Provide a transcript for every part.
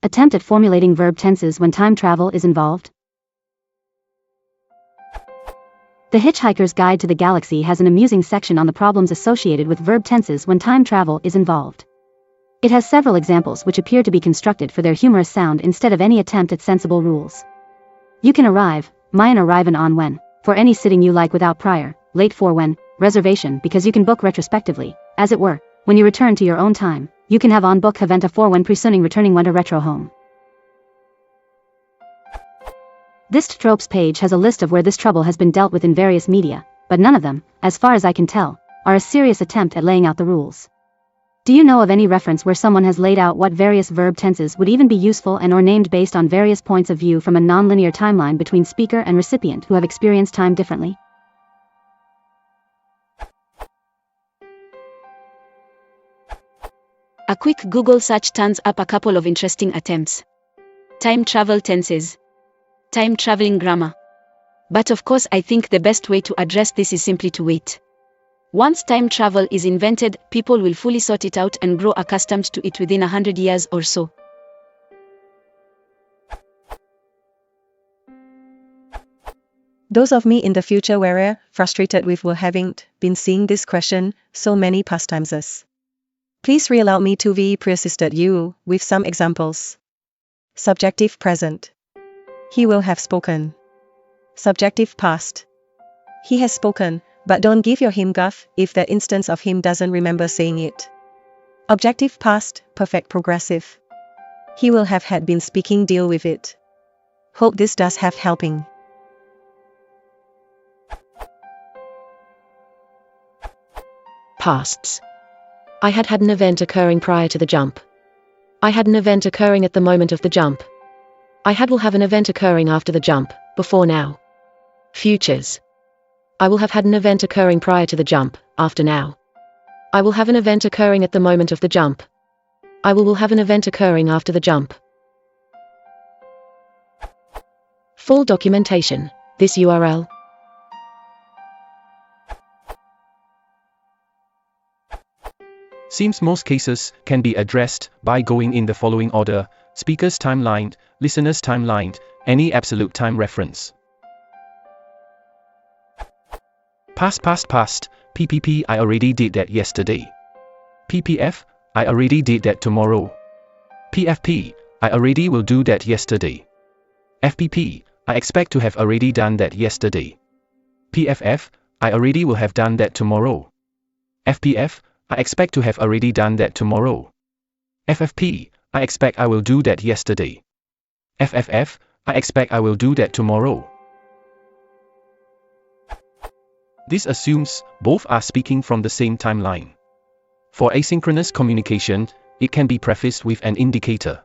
Attempt at formulating verb tenses when time travel is involved. The Hitchhiker's Guide to the Galaxy has an amusing section on the problems associated with verb tenses when time travel is involved. It has several examples which appear to be constructed for their humorous sound instead of any attempt at sensible rules. You can arrive, mine arrivin' on when, for any sitting you like without prior, late for when, reservation because you can book retrospectively, as it were, when you return to your own time, you can have on book haventa for when presuning returning when to retro home. This tropes page has a list of where this trouble has been dealt with in various media, but none of them, as far as I can tell, are a serious attempt at laying out the rules. Do you know of any reference where someone has laid out what various verb tenses would even be useful and or named based on various points of view from a non-linear timeline between speaker and recipient who have experienced time differently? A quick Google search turns up a couple of interesting attempts. Time travel tenses. Time traveling grammar. But of course I think the best way to address this is simply to wait. Once time travel is invented, people will fully sort it out and grow accustomed to it within 100 years or so. Those of me in the future were frustrated with having been seeing this question so many past times. Please allow me to be persisted you with some examples. Subjective present. He will have spoken. Subjective past. He has spoken, but don't give your him guff if the instance of him doesn't remember saying it. Objective past, perfect progressive. He will have had been speaking, deal with it. Hope this does have helping. Pasts. I had an event occurring prior to the jump. I had an event occurring at the moment of the jump. I will have an event occurring after the jump, before now. Futures. I will have had an event occurring prior to the jump, after now. I will have an event occurring at the moment of the jump. I will have an event occurring after the jump. Full documentation. This URL. Seems most cases can be addressed by going in the following order: speaker's timeline, listener's timeline, any absolute time reference. Past, PPP, I already did that yesterday. PPF, I already did that tomorrow. PFP, I already will do that yesterday. FPP, I expect to have already done that yesterday. PFF, I already will have done that tomorrow. FPF, I expect to have already done that tomorrow. FFP, I expect I will do that yesterday. FFF, I expect I will do that tomorrow. This assumes both are speaking from the same timeline. For asynchronous communication, it can be prefaced with an indicator.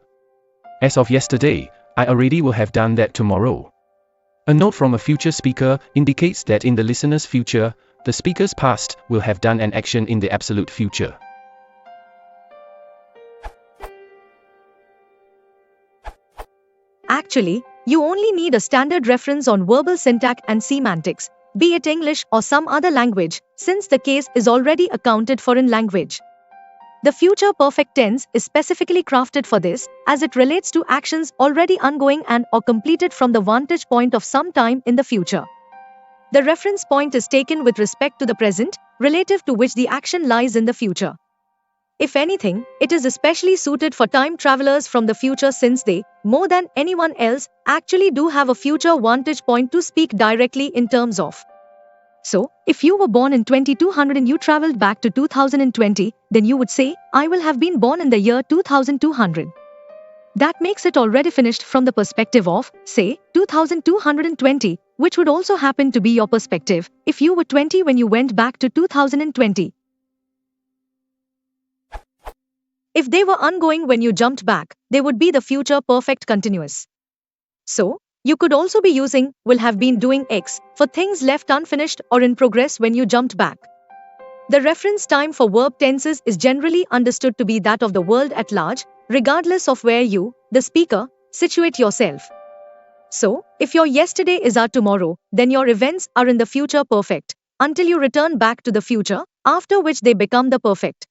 As of yesterday, I already will have done that tomorrow. A note from a future speaker indicates that in the listener's future, the speaker's past will have done an action in the absolute future. Actually, you only need a standard reference on verbal syntax and semantics, be it English or some other language, since the case is already accounted for in language. The future perfect tense is specifically crafted for this, as it relates to actions already ongoing and or completed from the vantage point of some time in the future. The reference point is taken with respect to the present, relative to which the action lies in the future. If anything, it is especially suited for time travelers from the future since they, more than anyone else, actually do have a future vantage point to speak directly in terms of. So, if you were born in 2200 and you traveled back to 2020, then you would say, I will have been born in the year 2200. That makes it already finished from the perspective of, say, 2220, which would also happen to be your perspective if you were 20 when you went back to 2020. If they were ongoing when you jumped back, they would be the future perfect continuous. So, you could also be using will have been doing X for things left unfinished or in progress when you jumped back. The reference time for verb tenses is generally understood to be that of the world at large, regardless of where you, the speaker, situate yourself. So, if your yesterday is our tomorrow, then your events are in the future perfect, until you return back to the future, after which they become the perfect.